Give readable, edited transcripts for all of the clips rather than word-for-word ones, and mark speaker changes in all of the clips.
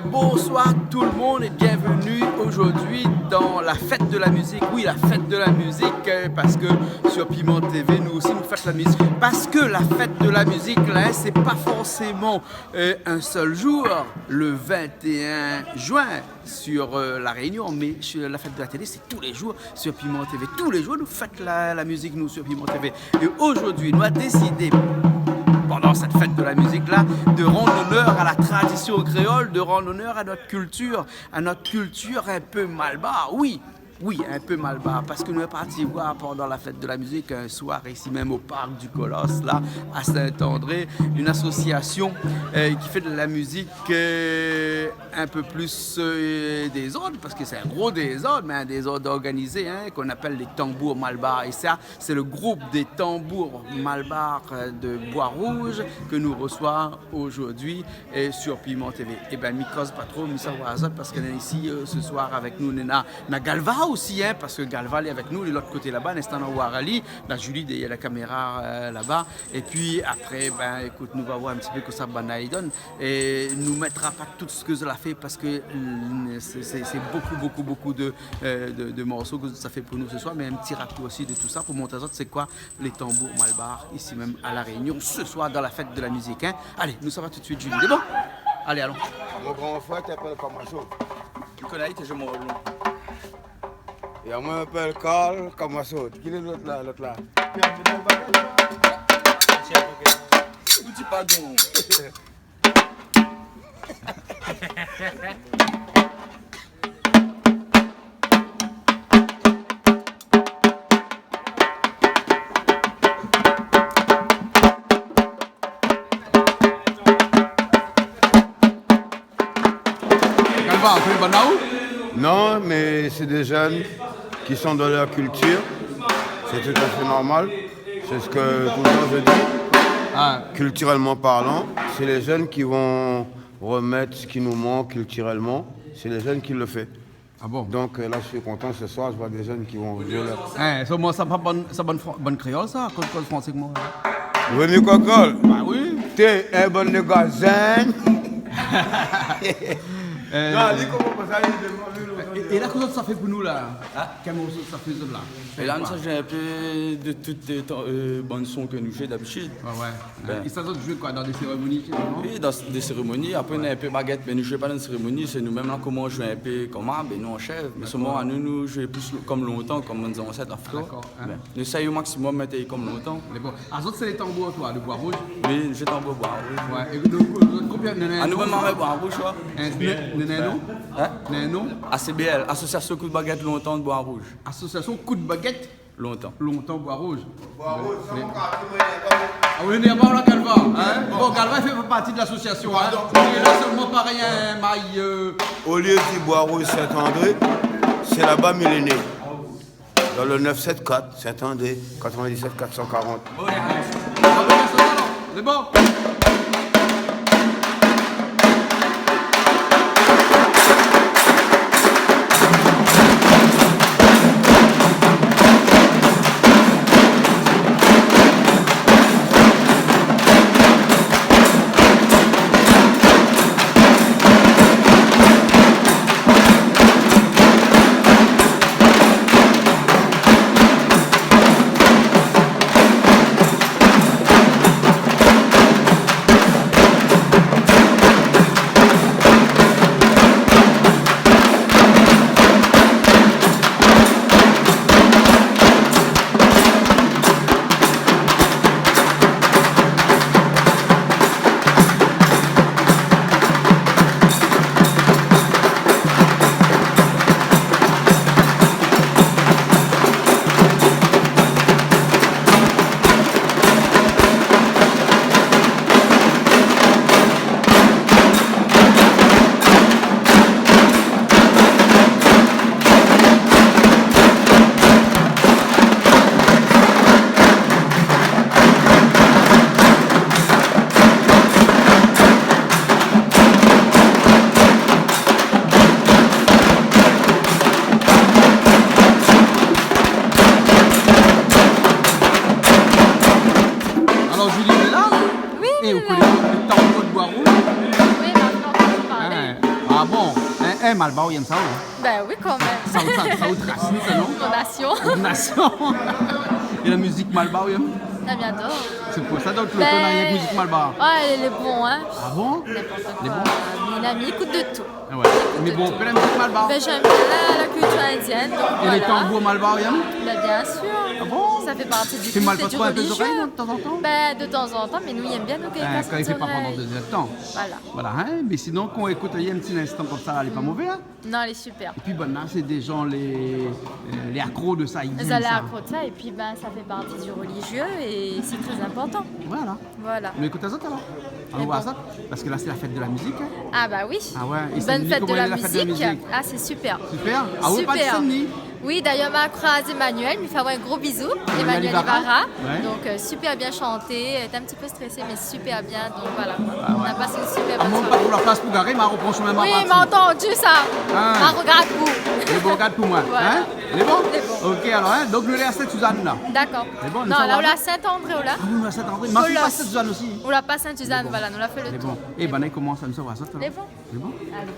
Speaker 1: Bonsoir tout le monde et bienvenue aujourd'hui dans la fête de la musique. Oui, la fête de la musique, parce que sur Piment TV, nous aussi nous fêtons la musique. Parce que la fête de la musique, là, c'est pas forcément un seul jour, le 21 juin sur La Réunion, mais la fête de la télé, c'est tous les jours sur Piment TV. Tous les jours, nous fêtons la musique, nous, sur Piment TV. Et aujourd'hui, nous avons décidé, pendant cette fête de la musique-là, de rendre honneur à la tradition créole, de rendre honneur à notre culture un peu malbar, oui, un peu malbar, parce que nous sommes partis voir pendant la fête de la musique un soir ici même au parc du Colosse, là, à Saint-André, une association qui fait de la musique un peu plus des ordres, parce que c'est un gros désordre, mais un désordre organisé, qu'on appelle les tambours malbar. Et ça, c'est le groupe des tambours malbar de Bois-Rouge que nous reçoit aujourd'hui sur Piment TV. Et bien, Mikos pas trop, Missa Wazot, parce qu'on est ici ce soir avec nous, na Galva aussi, parce que Galva est avec nous, de l'autre côté là-bas, Nestan Warali, la Julie derrière la caméra là-bas. Et puis après, écoute, nous va voir un petit peu que ça donne. Et nous mettra pas tout ce que cela fait parce que c'est beaucoup de morceaux que ça fait pour nous ce soir, mais un petit rappel aussi de tout ça pour montrer c'est quoi les tambours malbar ici même à La Réunion ce soir dans la fête de la musique. Allez, nous ça va tout de suite, Julie. C'est bon? Allez, allons.
Speaker 2: Mon grand frère t'appelle Kamaso.
Speaker 1: Tu connais, t'es je m'en relou.
Speaker 2: Et moi, je m'appelle Carl Kamaso. Qui est l'autre là?
Speaker 1: Où tu pas donc?
Speaker 2: Non, mais c'est des jeunes qui sont dans leur culture. C'est tout à fait normal. C'est ce que tout le temps je dis. Culturellement parlant, c'est les jeunes qui vont remettre ce qui nous manque culturellement. C'est les jeunes qui le font.
Speaker 1: Ah bon?
Speaker 2: Donc là, je suis content ce soir, je vois des jeunes qui vont jouer là.
Speaker 1: Ça pas bonne créole, ça, comme français que moi.
Speaker 2: Oui, mais Cocol.
Speaker 1: Bah oui.
Speaker 2: T'es un bon magasin.
Speaker 1: Et là, qu'est-ce que ça fait pour nous là? Quel morceau ça fait là?
Speaker 3: Et là, ça j'ai un peu de toutes les bandes sons que nous jouons d'habitude.
Speaker 1: Ouais. Et ça, jouer quoi? Dans des cérémonies?
Speaker 3: Oui, dans des cérémonies. Après, on a un peu baguette, mais nous ne jouons pas dans des cérémonies. C'est nous-mêmes là comment on joue un peu comme ça, mais nous on chef. Mais seulement à nous jouons plus comme longtemps, comme on ancêtres l'Afrique.
Speaker 1: D'accord.
Speaker 3: Nous essayons au maximum de mettre comme longtemps.
Speaker 1: Bon. Les autres, c'est les tambours, toi, de Bois-Rouge?
Speaker 3: Oui, nous jouons tambour Bois-Rouge.
Speaker 1: Ouais. Et combien de
Speaker 3: À nous-mêmes, on met Bois-Rouge, quoi.
Speaker 1: Un nom?
Speaker 3: ACBL, Association Coup de Baguette Longtemps de Bois-Rouge.
Speaker 1: Association Coup de Baguette?
Speaker 3: Longtemps
Speaker 1: Bois-Rouge. Ah oui, on est pas là, Galva. Bon, Galva fait partie de l'association. Il est là seulement par rien, maille.
Speaker 2: Au lieu de Bois-Rouge Saint-André, c'est là-bas millénaire. Dans le 974, Saint-André, 97 440.
Speaker 1: C'est bon. Eh, Malbao, il aime ça, oui.
Speaker 4: Ben oui, quand même.
Speaker 1: Ça autre racine, ça, non?
Speaker 4: Mon nation.
Speaker 1: Nation. Et la musique Malbao, il aime?
Speaker 4: Ah, bien sûr.
Speaker 1: C'est pour ça, donc, le ton avec la musique Malbao.
Speaker 4: Ouais, elle est bon, hein.
Speaker 1: Ah bon?
Speaker 4: N'importe
Speaker 1: Elle est
Speaker 4: quoi.
Speaker 1: bon?
Speaker 4: Mon ami écoute de tout.
Speaker 1: Ah ouais. Mais bon, on peut la musique Malbao.
Speaker 4: Ben, j'aime bien la culture indienne. Donc,
Speaker 1: Et
Speaker 4: voilà.
Speaker 1: les tambours Malbao, il aime?
Speaker 4: Ben, bien sûr.
Speaker 1: Ah bon?
Speaker 4: Ça fait partie du
Speaker 1: Tu mal pas
Speaker 4: du
Speaker 1: trop un peu les
Speaker 4: religieux.
Speaker 1: oreilles, de temps en temps?
Speaker 4: Ben, de temps en temps, mais nous, il aime bien nous
Speaker 1: Quand il fait pas pendant 2 heures de temps.
Speaker 4: Voilà.
Speaker 1: Voilà, hein? Mais sinon, quand on écoute un petit instant comme ça, elle est pas mauvaise, hein?
Speaker 4: Non, elle est super.
Speaker 1: Et puis, bon, là, c'est des gens, les accros de ça, ils
Speaker 4: Ils
Speaker 1: aiment
Speaker 4: allaient
Speaker 1: ça.
Speaker 4: accro de ça et puis ben, ça fait partie du religieux et c'est très important.
Speaker 1: Voilà.
Speaker 4: Voilà.
Speaker 1: Mais écoutez ça alors. On voit ça. Parce que là, c'est la fête de la musique. Hein?
Speaker 4: Ah bah oui.
Speaker 1: Ah ouais. Et
Speaker 4: Bonne
Speaker 1: Saint-Denis,
Speaker 4: fête de
Speaker 1: comment
Speaker 4: la
Speaker 1: est la fête de la
Speaker 4: musique.
Speaker 1: musique?
Speaker 4: Ah, c'est super.
Speaker 1: Super. Ah oui, pas de
Speaker 4: Super.
Speaker 1: Saint-Denis.
Speaker 4: Oui, d'ailleurs, ma croisé Emmanuel, il me fait avoir un gros bisou. Emmanuel
Speaker 1: Ibarra.
Speaker 4: Ibarra.
Speaker 1: Ouais.
Speaker 4: Donc, super bien chanté. Elle était un petit peu stressée, mais super bien. Donc, voilà. On a passé une super
Speaker 1: Ah,
Speaker 4: bonne
Speaker 1: moi, pas
Speaker 4: soirée.
Speaker 1: pour la place pour garer, mais on reprend chemin
Speaker 4: Oui,
Speaker 1: ma
Speaker 4: il m'a entendu ça.
Speaker 1: Ah.
Speaker 4: Ah, regarde-vous.
Speaker 1: Les bons regarde pour moi.
Speaker 4: Voilà.
Speaker 1: Hein? Les bons?
Speaker 4: Les bons.
Speaker 1: Ok, alors, hein? Donc, le lait à Sainte-Suzanne, là.
Speaker 4: D'accord.
Speaker 1: C'est bon, nous
Speaker 4: Non,
Speaker 1: sommes
Speaker 4: là, on
Speaker 1: là.
Speaker 4: l'a Saint-André, là.
Speaker 1: Ah oui, mais à Saint-André. Ma fille
Speaker 4: Colosse.
Speaker 1: passe Sainte-Suzanne aussi.
Speaker 4: On l'a pas Saint-Suzanne, voilà. On l'a fait le
Speaker 1: Les
Speaker 4: tour.
Speaker 1: bons. Et ben, il commence à me savoir ça.
Speaker 4: Les bons.
Speaker 1: Les bons?
Speaker 4: Allez.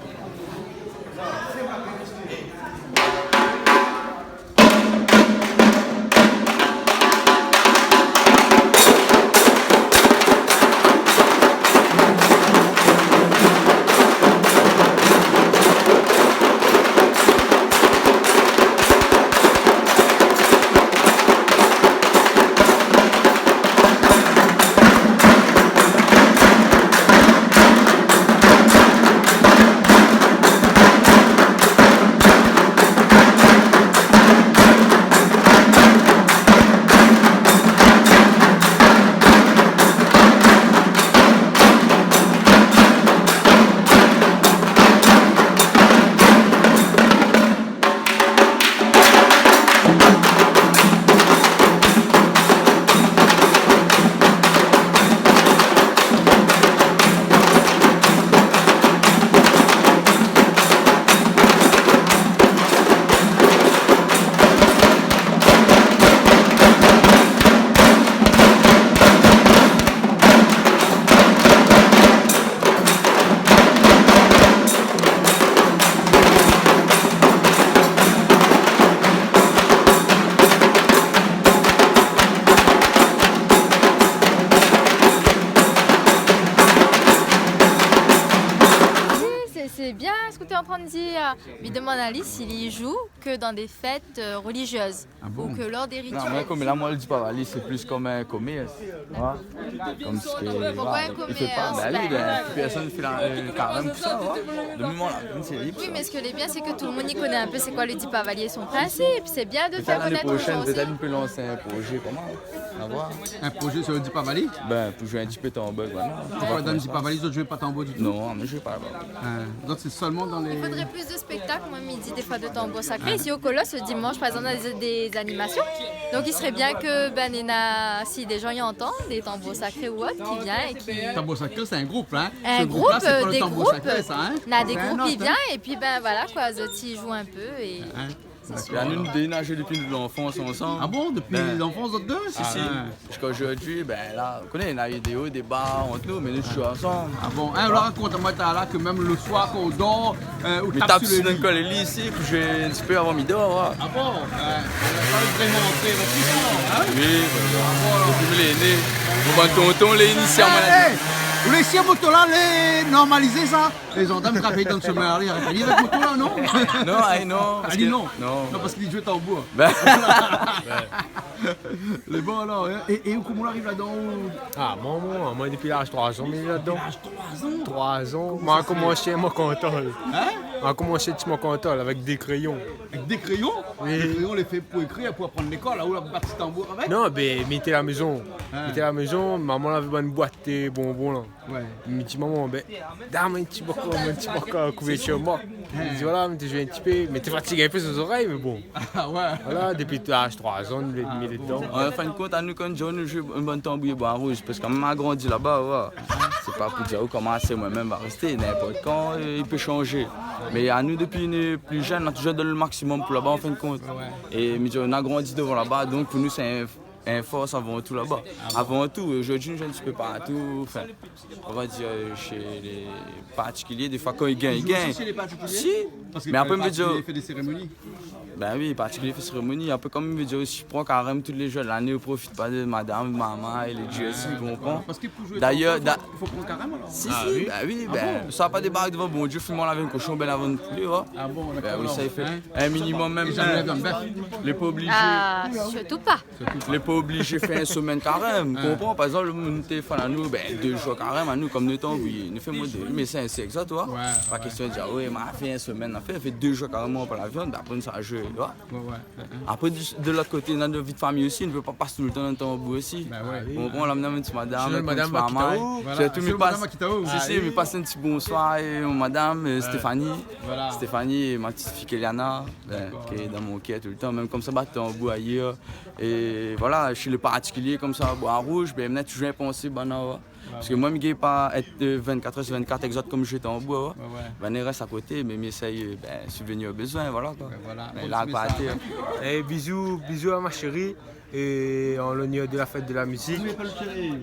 Speaker 4: C'est bien ce que tu es en train de dire. Mais demande à Alice s'il y joue que dans des fêtes religieuses.
Speaker 1: Ah bon?
Speaker 4: Ou que lors des rituels.
Speaker 3: Non, mais comme là, moi, le dis pas, Ali, c'est plus comme un commerce. Comme ce que.
Speaker 4: Pourquoi un
Speaker 3: Il fait pas.
Speaker 4: commerce?
Speaker 3: Ben oui, ben, plus personne fait le carême, tout ça, de moment là, comme c'est libre.
Speaker 4: Oui, mais ce que est bien, c'est que tout le monde y connaît un peu c'est quoi le Dipavali et son principe. C'est bien de faire
Speaker 3: Peut-être l'année
Speaker 4: connaître aux
Speaker 3: prochaine,
Speaker 4: gens aussi.
Speaker 3: peut-être on peut lancer un projet, comment? À voir.
Speaker 1: Un projet sur le Dipavali?
Speaker 3: Ben, pour jouer un petit peu tambour, voilà.
Speaker 1: Pourquoi dans le Dipavali, les autres jouent pas tambour du tout?
Speaker 3: Non, mais je vais pas là-bas.
Speaker 1: Donc, c'est seulement dans les.
Speaker 4: Il faudrait plus de spectacles, moi, midi, des fois de tambour sacré. Ici au Colosse, le dimanche, par exemple, on a des animations. Donc, il serait bien que, si des gens y entendent, des tambours sacrés ou autres, qui viennent et qui.
Speaker 1: Tambour sacré, c'est un groupe, hein?
Speaker 4: Un
Speaker 1: Ce
Speaker 4: groupe,
Speaker 1: groupe-là, c'est pas le
Speaker 4: des
Speaker 1: tambour
Speaker 4: groupes.
Speaker 1: sacré, ça, hein?
Speaker 4: On a des
Speaker 1: C'est un
Speaker 4: groupes,
Speaker 1: autre,
Speaker 4: ils viennent et puis, voilà, quoi, ils jouent un peu et.
Speaker 1: Hein?
Speaker 3: Et à nous, nous dénager depuis l'enfance ensemble.
Speaker 1: Ah bon, depuis
Speaker 3: Ben,
Speaker 1: l'enfance, vous deux?
Speaker 3: Si, si. Jusqu'à aujourd'hui, ben là, vous connaissez, il y a eu des hauts, des bas entre nous, mais nous, jouons ensemble.
Speaker 1: Ah bon, hein, alors raconte-moi là que même le soir quand on dort, on
Speaker 3: Mais
Speaker 1: tape
Speaker 3: tape
Speaker 1: sur
Speaker 3: sur
Speaker 1: le
Speaker 3: le
Speaker 1: lit.
Speaker 3: col ici, puis je vais un petit peu avant midi, voilà.
Speaker 1: Ah bon, on va pas vraiment entrer dans tout ça, hein?
Speaker 3: Oui, depuis l'aîné. On va tonton, les initialement.
Speaker 1: Hey, vous laissez votre là, les normaliser ça? Les gendarmes travaillent dans le chemin arrière. Il y a votre là, non?
Speaker 3: Non, non. parce
Speaker 1: Ali,
Speaker 3: que-
Speaker 1: non.
Speaker 3: Non.
Speaker 1: Non, parce qu'il joue tambour.
Speaker 3: Ben,
Speaker 1: Les bons alors, hein? Et comment on arrive là-dedans?
Speaker 5: Ah, moi depuis l'âge de 3 ans, mais là-dedans. 3 ans. Moi, j'ai commencé mon contrôle.
Speaker 1: Hein?
Speaker 5: J'ai commencé mon contrôle avec des crayons.
Speaker 1: Avec des crayons?
Speaker 5: Oui.
Speaker 1: Des crayons, on les fait pour écrire, pour apprendre l'école, là où on bat petit tambour avec?
Speaker 5: Non, mais mettez à la maison.
Speaker 1: Ah.
Speaker 5: Mettez à la maison, maman avait une boîte de bonbons là.
Speaker 1: Ouais.
Speaker 5: Il me dit, maman, ben, dame un petit bocal couvert sur moi. Il dit, voilà, mais tu joues un petit peu, mais t'es fatigué un peu sur les oreilles, mais bon.
Speaker 1: Ah ouais.
Speaker 5: Voilà, depuis l'âge de 3 ans, il est mis dedans.
Speaker 3: en fin de compte, à nous, quand John joue un bon tambour bois rouge, parce que maman a grandi là-bas, ouais. C'est pas pour dire comment c'est moi-même va rester, n'importe quand, il peut changer. Mais à nous, depuis plus jeune, on a toujours donné le maximum pour là-bas, en fin de compte. Et mais on a grandi devant là-bas, donc pour nous, c'est force avant tout là-bas. Avant tout, aujourd'hui, je ne suis pas partout. Enfin, on va dire chez les particuliers, des fois quand ils gagnent, ils gagnent.
Speaker 1: Chez les particuliers?
Speaker 3: Si.
Speaker 1: Parce que
Speaker 3: Mais après,
Speaker 1: les
Speaker 3: me dire.
Speaker 1: particuliers fait des cérémonies.
Speaker 3: Ben oui, particulier fait cérémonie. Un peu comme me dire, je prends carrément tous les jours de l'année, on profite pas de madame, maman et les dieux aussi, vous comprenez?
Speaker 1: Parce que pour jouer
Speaker 3: D'ailleurs,
Speaker 1: il faut prendre carrément là.
Speaker 3: si, ça pas des barres devant, bon Dieu, fais-moi laver un cochon, ben avant de poulet, ouais.
Speaker 1: Ah bon,
Speaker 3: Ben
Speaker 1: d'accord.
Speaker 3: oui, ça il fait
Speaker 1: Hein?
Speaker 3: un minimum même.
Speaker 1: J'enlève un bœuf.
Speaker 3: Les pas obligés.
Speaker 4: Ah, surtout pas.
Speaker 3: Les pas obligés faire une semaine carême. Comprends? Par exemple, nous téléphone à nous, ben 2 jours carême à nous, comme nous temps, oui, nous faisons 2. Mais c'est exact, toi. Pas question de dire, oui, mais elle fait une semaine, elle fait 2 jours carrément pour la viande, ben après, ça a joué, tu vois. Après, de l'autre côté, dans notre vie de famille aussi, on ne veut pas passer tout le temps dans le tambour aussi. On l'a mené une petite madame,
Speaker 5: madame
Speaker 3: maman.
Speaker 1: Voilà.
Speaker 3: Tout
Speaker 1: C'est
Speaker 3: me passe.
Speaker 1: madame Akitao.
Speaker 3: Si, mais passe un petit bonsoir, et madame Stéphanie.
Speaker 1: Voilà.
Speaker 3: Stéphanie et ma petite fille Kéliana, qui est dans mon quai tout le temps, même comme ça, bah, tambour ailleurs. Et voilà, chez les particuliers comme ça, bois rouge, ben maintenant, toujours penser, ben non. Parce que moi, je ne vais pas être 24 heures sur 24 exact comme j'étais en bois. Ben, il reste à côté, mais j'essaye de subvenir aux besoins, voilà. Quoi. Mais là, pas à
Speaker 5: Et bisous à ma chérie, et en l'honneur de la fête de la musique,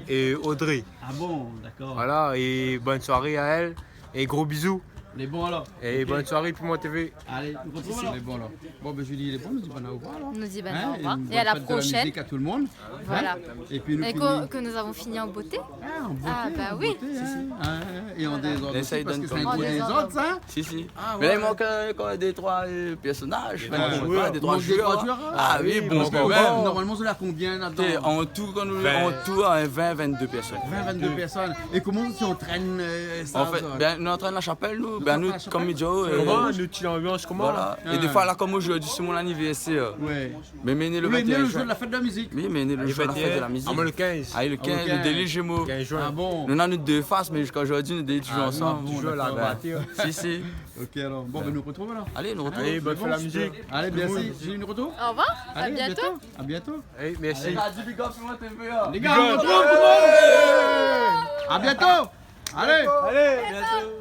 Speaker 5: et Audrey.
Speaker 1: Ah bon, d'accord.
Speaker 5: Voilà, et bonne soirée à elle, et gros bisous.
Speaker 1: Les bons alors.
Speaker 5: Et bonne soirée Piment TV.
Speaker 1: Allez, nous retrouvons les bons alors. Bon, ben Julie, les bons, nous disons au revoir alors.
Speaker 4: Nous dit
Speaker 1: Hein,
Speaker 4: au revoir.
Speaker 1: une
Speaker 4: Et à la
Speaker 1: bonne fête de
Speaker 4: prochaine.
Speaker 1: musique à tout le monde.
Speaker 4: Voilà.
Speaker 1: Et puis nous
Speaker 4: Et
Speaker 1: finissons-
Speaker 4: que nous avons fini en beauté.
Speaker 1: Ah, en beauté,
Speaker 4: Ah, bah
Speaker 1: en
Speaker 4: oui.
Speaker 1: beauté, hein. Et en désordre
Speaker 3: Essaye
Speaker 1: aussi, parce que
Speaker 3: de
Speaker 1: c'est un
Speaker 3: ne
Speaker 1: gros
Speaker 4: pas-
Speaker 1: désordre, ça.
Speaker 3: Si.
Speaker 1: Ah,
Speaker 3: Mais là, il
Speaker 1: ouais.
Speaker 3: manque encore des 3 personnages.
Speaker 1: trois
Speaker 3: Enfin,
Speaker 1: joueurs.
Speaker 3: des
Speaker 1: Il
Speaker 3: 3
Speaker 1: manque des trois
Speaker 3: joueurs.
Speaker 1: joueurs,
Speaker 3: Ah oui,
Speaker 5: oui,
Speaker 3: bon,
Speaker 5: parce que
Speaker 3: quand
Speaker 5: bon,
Speaker 3: même.
Speaker 1: Normalement, c'est là combien là-dedans?
Speaker 3: En tout, en 22 personnes.
Speaker 1: 22 personnes. Et comment tu entraînes ça?
Speaker 3: En fait, ben, nous entraînons la chapelle, nous. Ben, nous,
Speaker 1: entraînez la chapelle?
Speaker 3: comme Joe.
Speaker 5: Comment nous tu l'ambiance comment
Speaker 3: Voilà. Et des fois, là, comme aujourd'hui, c'est mon anniversaire.
Speaker 1: Ouais.
Speaker 3: Mais né le
Speaker 1: Oui, né
Speaker 3: 21
Speaker 1: le jour
Speaker 3: juin.
Speaker 1: de la fête de la musique.
Speaker 3: Oui, mais né le jour de la fête de la musique.
Speaker 5: Ah, le 15.
Speaker 3: Ah, le 15,
Speaker 1: le
Speaker 3: le délai Gémeaux.
Speaker 5: 15 juin.
Speaker 1: Ah bon?
Speaker 3: Nous avons 2 faces, mais jusqu'à aujourd'hui, nous sommes toujours ensemble.
Speaker 1: bon,
Speaker 5: Tu joues à la
Speaker 1: d'accord.
Speaker 5: bâtir.
Speaker 3: Si.
Speaker 1: Ok alors. Bon, ben nous retrouvons alors.
Speaker 3: Allez, nous retrouvons.
Speaker 5: Allez, bonne fête de la musique.
Speaker 1: Allez, merci. J'ai une retour.
Speaker 4: Au revoir. À
Speaker 1: Allez,
Speaker 4: bientôt.
Speaker 1: À bientôt.
Speaker 5: Hey, merci.
Speaker 1: Les gars, on retrouve tout le monde. À bientôt. Allez.
Speaker 5: Allez, bientôt.